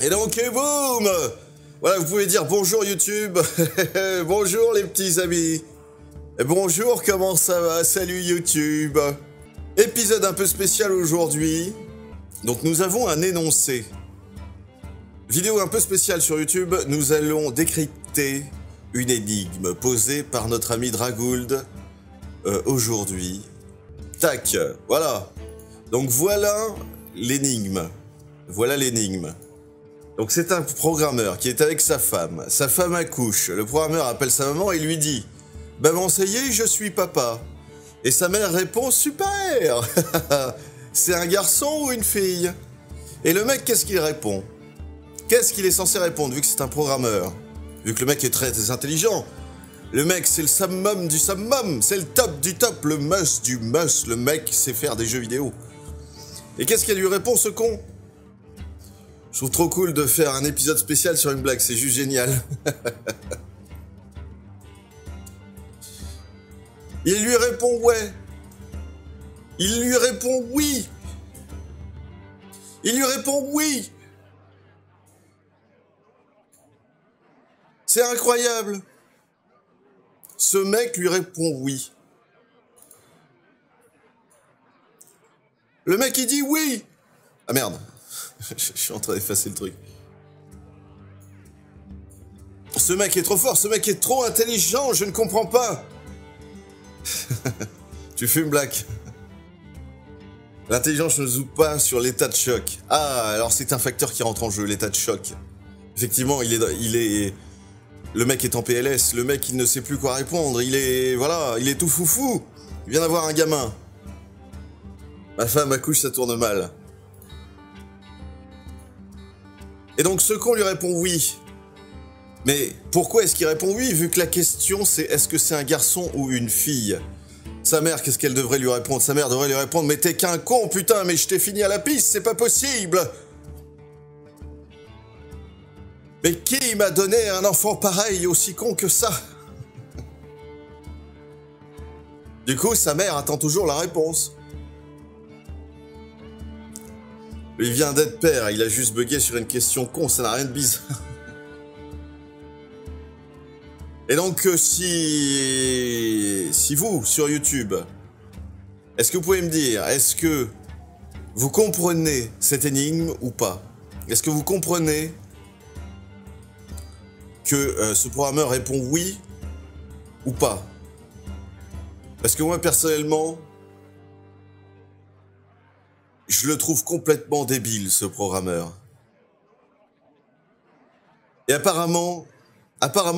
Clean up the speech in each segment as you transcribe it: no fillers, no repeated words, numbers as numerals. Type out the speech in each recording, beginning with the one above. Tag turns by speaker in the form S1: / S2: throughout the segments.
S1: Et donc, et boum! Voilà, vous pouvez dire bonjour YouTube, bonjour les petits amis, et bonjour, comment ça va? Salut YouTube. Épisode un peu spécial aujourd'hui, donc nous avons un énoncé. Vidéo un peu spéciale sur YouTube, nous allons décrypter une énigme posée par notre ami Dragould aujourd'hui. Tac, voilà. Donc voilà l'énigme. Voilà l'énigme. Donc c'est un programmeur qui est avec sa femme. Sa femme accouche. Le programmeur appelle sa maman et lui dit « Maman, ça y est, je suis papa. » Et sa mère répond « Super. C'est un garçon ou une fille ?» Et le mec, qu'est-ce qu'il répond? Qu'est-ce qu'il est censé répondre vu que c'est un programmeur? Vu que le mec est très intelligent. Le mec, c'est le summum du summum. C'est le top du top, le must du must. Le mec sait faire des jeux vidéo. Et qu'est-ce qu'elle lui répond, ce con? Je trouve trop cool de faire un épisode spécial sur une blague, c'est juste génial. Il lui répond ouais. Il lui répond oui. Il lui répond oui. C'est incroyable. Ce mec lui répond oui. Le mec il dit oui. Ah merde. Je suis en train d'effacer le truc. Ce mec est trop fort, ce mec est trop intelligent, je ne comprends pas. Tu fumes Black. L'intelligence ne joue pas sur l'état de choc. Ah, alors c'est un facteur qui rentre en jeu, l'état de choc. Effectivement, le mec est en PLS, le mec il ne sait plus quoi répondre, il est tout foufou. Il vient d'avoir un gamin. Ma femme accouche, ça tourne mal. Et donc ce con lui répond oui. Mais pourquoi est-ce qu'il répond oui, vu que la question c'est est-ce que c'est un garçon ou une fille? Sa mère, qu'est-ce qu'elle devrait lui répondre? Sa mère devrait lui répondre mais t'es qu'un con putain, mais je t'ai fini à la piste, c'est pas possible. Mais qui m'a donné un enfant pareil, aussi con que ça? Du coup, sa mère attend toujours la réponse. Il vient d'être père, il a juste bugué sur une question con, ça n'a rien de bizarre. Et donc, si vous, sur YouTube, est-ce que vous pouvez me dire, est-ce que vous comprenez cette énigme ou pas? Est-ce que vous comprenez que ce programmeur répond oui ou pas? Parce que moi, personnellement, je le trouve complètement débile, ce programmeur. Et apparemment,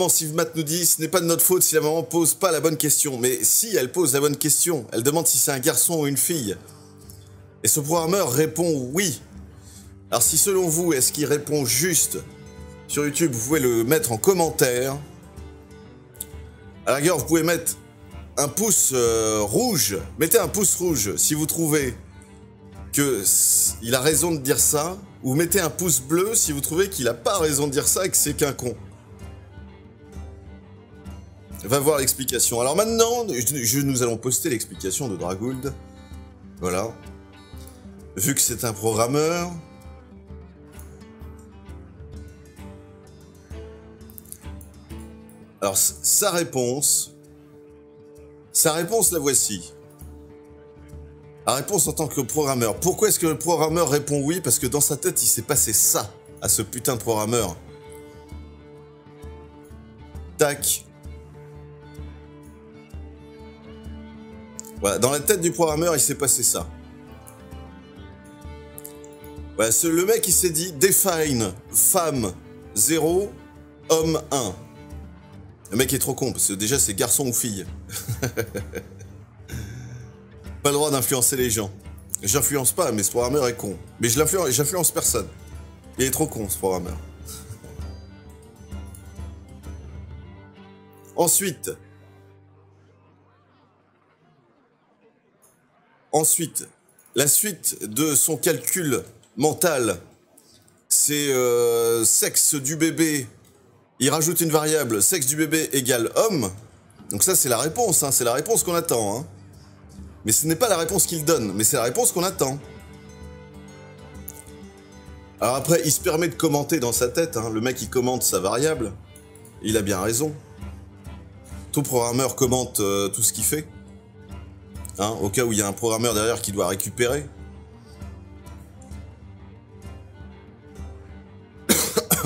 S1: Sivmat nous dit, ce n'est pas de notre faute si la maman pose pas la bonne question. Mais si elle pose la bonne question, elle demande si c'est un garçon ou une fille. Et ce programmeur répond oui. Alors si selon vous, est-ce qu'il répond juste sur YouTube, vous pouvez le mettre en commentaire. À la rigueur, vous pouvez mettre un pouce rouge. Mettez un pouce rouge si vous trouvez qu'il a raison de dire ça, ou mettez un pouce bleu si vous trouvez qu'il a pas raison de dire ça et que c'est qu'un con. Va voir l'explication. Alors maintenant, nous allons poster l'explication de Dragould. Voilà. Vu que c'est un programmeur. Alors, sa réponse la voici. La réponse en tant que programmeur. Pourquoi est-ce que le programmeur répond oui? Parce que dans sa tête, il s'est passé ça à ce putain de programmeur. Tac. Voilà, dans la tête du programmeur, il s'est passé ça. Voilà, le mec, il s'est dit, define, femme 0, homme 1. Le mec est trop con, parce que déjà, c'est garçon ou fille. Pas le droit d'influencer les gens. J'influence pas, mais ce programmeur est con. Mais j'influence personne. Il est trop con, ce programmeur. Ensuite, la suite de son calcul mental, c'est sexe du bébé. Il rajoute une variable, sexe du bébé égale homme. Donc ça, c'est la réponse, hein, c'est la réponse qu'on attend. Hein. Mais ce n'est pas la réponse qu'il donne, mais c'est la réponse qu'on attend. Alors après, il se permet de commenter dans sa tête, hein. Le mec il commente sa variable, il a bien raison. Tout programmeur commente tout ce qu'il fait, hein, au cas où il y a un programmeur derrière qui doit récupérer.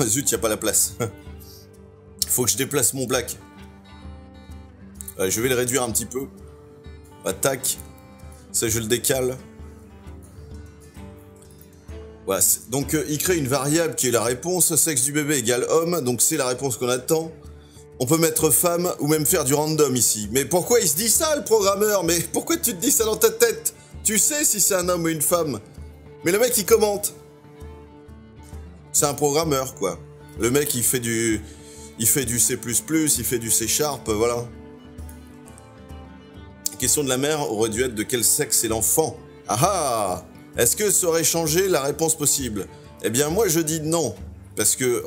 S1: Zut, il n'y a pas la place. Faut que je déplace mon black. Je vais le réduire un petit peu. Tac. Ça, je le décale. Voilà. Donc, il crée une variable qui est la réponse. Sexe du bébé égale homme. Donc, c'est la réponse qu'on attend. On peut mettre femme ou même faire du random ici. Mais pourquoi il se dit ça, le programmeur? Mais pourquoi tu te dis ça dans ta tête? Tu sais si c'est un homme ou une femme. Mais le mec, il commente. C'est un programmeur, quoi. Le mec, il fait du C++, il fait du C#, voilà. Question de la mère aurait dû être de quel sexe est l'enfant? Ah ah! Est-ce que ça aurait changé la réponse possible? Eh bien, moi, je dis non. Parce que...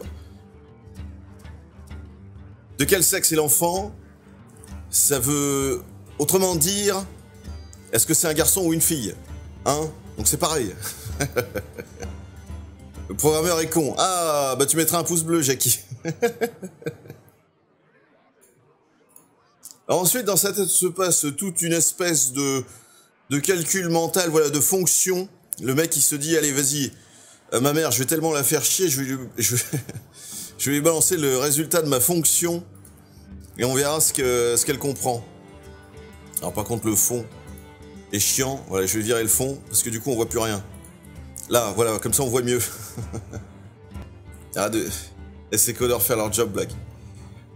S1: De quel sexe est l'enfant? Ça veut... Autrement dire... Est-ce que c'est un garçon ou une fille? Hein? Donc c'est pareil. Le programmeur est con. Ah, bah tu mettras un pouce bleu, Jackie. Alors ensuite, dans sa tête se passe toute une espèce de calcul mental, voilà, de fonction. Le mec, il se dit, allez, vas-y, ma mère, je vais tellement la faire chier, je vais lui balancer le résultat de ma fonction, et on verra ce qu'elle comprend. Alors par contre, le fond est chiant. Voilà, je vais virer le fond, parce que du coup, on voit plus rien. Là, voilà, comme ça, on voit mieux. Laisse les codeurs faire leur job, Black.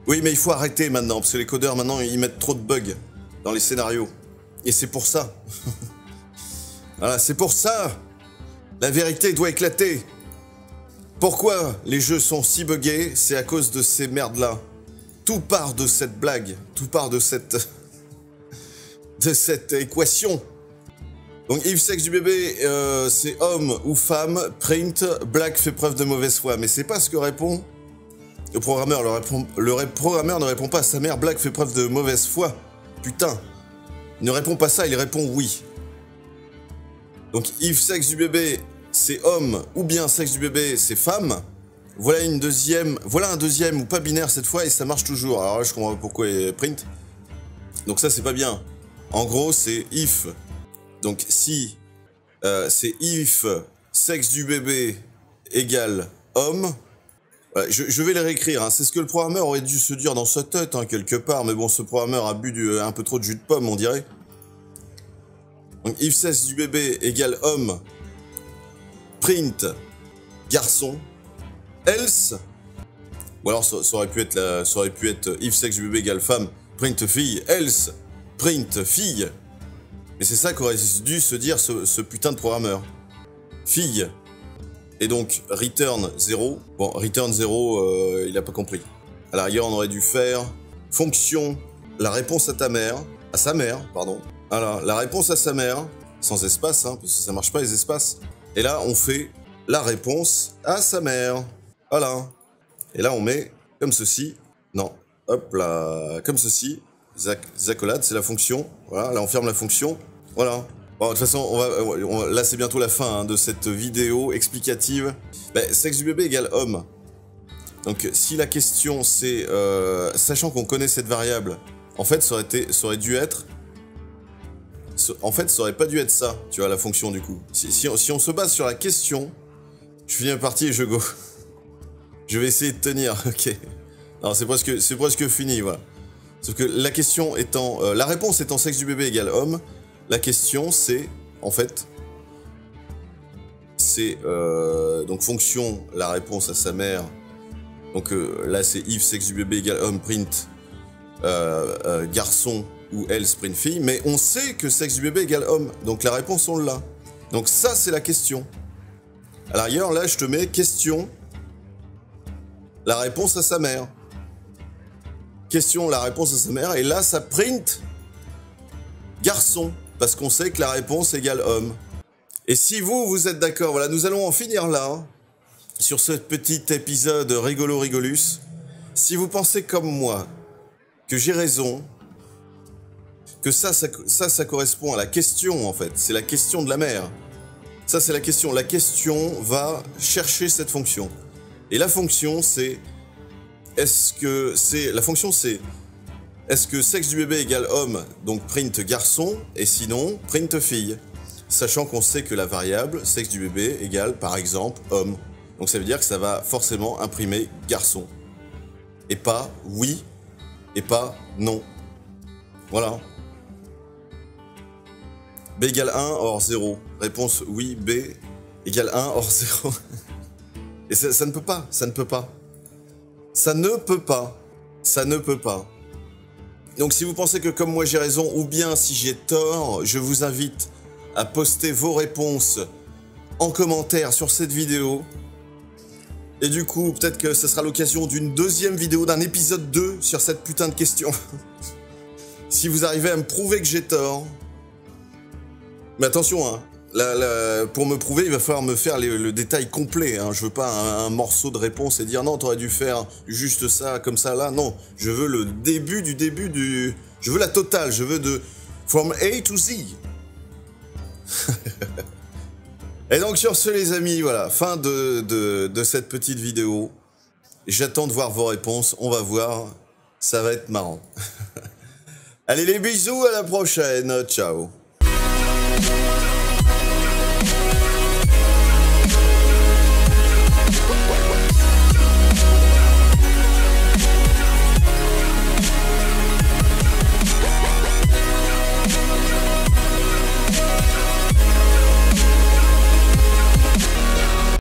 S1: Oui, mais il faut arrêter maintenant, parce que les codeurs, maintenant, ils mettent trop de bugs dans les scénarios. Et c'est pour ça. Voilà, c'est pour ça. La vérité doit éclater. Pourquoi les jeux sont si buggés? C'est à cause de ces merdes-là. Tout part de cette blague. Tout part de cette... de cette équation. Donc, if sexe du bébé, c'est homme ou femme, print, Black fait preuve de mauvaise foi. Mais c'est pas ce que répond... Le programmeur, le programmeur ne répond pas à sa mère, Black fait preuve de mauvaise foi. Putain. Il ne répond pas ça, il répond oui. Donc, if sexe du bébé, c'est homme, ou bien sexe du bébé, c'est femme. Voilà un deuxième, ou pas binaire cette fois, et ça marche toujours. Alors là, je comprends pas pourquoi il print. Donc ça, c'est pas bien. En gros, c'est if. Donc, si c'est if sexe du bébé égale homme... Je vais les réécrire, hein. C'est ce que le programmeur aurait dû se dire dans sa tête, hein, quelque part, mais bon, ce programmeur a bu un peu trop de jus de pomme, on dirait. Donc, if sexe du bébé égale homme, print, garçon, else, ou alors ça aurait pu être if sexe du bébé égale femme, print fille, else, print fille. Et c'est ça qu'aurait dû se dire ce putain de programmeur. Fille. Et donc, return 0. Bon, return 0, il a pas compris. À la rigueur, on aurait dû faire fonction, la réponse à ta mère, à sa mère, pardon. Voilà, la réponse à sa mère, sans espace, hein, parce que ça marche pas les espaces. Et là, on fait la réponse à sa mère. Voilà. Et là, on met comme ceci. Non, hop là, comme ceci. Accolade, c'est la fonction. Voilà, là, on ferme la fonction. Voilà. Bon, de toute façon, là c'est bientôt la fin, hein, de cette vidéo explicative. Sexe du bébé égale homme. Donc si la question c'est... sachant qu'on connaît cette variable, en fait ça aurait dû être... En fait ça aurait pas dû être ça, tu vois, la fonction du coup. Si on se base sur la question, je finis la partie et je go. Je vais essayer de tenir, ok. Non, c'est presque fini, voilà. Sauf que la question étant... la réponse étant sexe du bébé égale homme, la question, c'est, en fait, c'est, donc, fonction, la réponse à sa mère. Donc, là, c'est if sexe du bébé égale homme, print, garçon, ou else, print fille. Mais on sait que sexe du bébé égale homme. Donc, la réponse, on l'a. Donc, ça, c'est la question. À l'arrière, là, je te mets question, la réponse à sa mère. Question, la réponse à sa mère. Et là, ça print garçon. Parce qu'on sait que la réponse égale homme. Et si vous êtes d'accord, voilà, nous allons en finir là, hein, sur ce petit épisode rigolo-rigolus. Si vous pensez comme moi, que j'ai raison, que ça correspond à la question, en fait, c'est la question de la mère. Ça, c'est la question. La question va chercher cette fonction. Et la fonction, c'est... La fonction, c'est... Est-ce que sexe du bébé égale homme, donc print garçon, et sinon, print fille. Sachant qu'on sait que la variable sexe du bébé égale, par exemple, homme. Donc ça veut dire que ça va forcément imprimer garçon. Et pas oui, et pas non. Voilà. B égale 1 hors 0. Réponse oui, B égale 1 hors 0. Et ça ne peut pas, ça ne peut pas. Ça ne peut pas. Ça ne peut pas. Donc si vous pensez que comme moi j'ai raison, ou bien si j'ai tort, je vous invite à poster vos réponses en commentaire sur cette vidéo. Et du coup, peut-être que ce sera l'occasion d'une deuxième vidéo, d'un épisode 2 sur cette putain de question. Si vous arrivez à me prouver que j'ai tort. Mais attention, hein, pour me prouver, il va falloir me faire le détail complet. Hein. Je veux pas un morceau de réponse et dire non, t'aurais dû faire juste ça, comme ça, là. Non, je veux le début du... Je veux la totale, je veux de... From A to Z. Et donc sur ce, les amis, voilà, fin de cette petite vidéo. J'attends de voir vos réponses, on va voir, ça va être marrant. Allez les bisous, à la prochaine, ciao.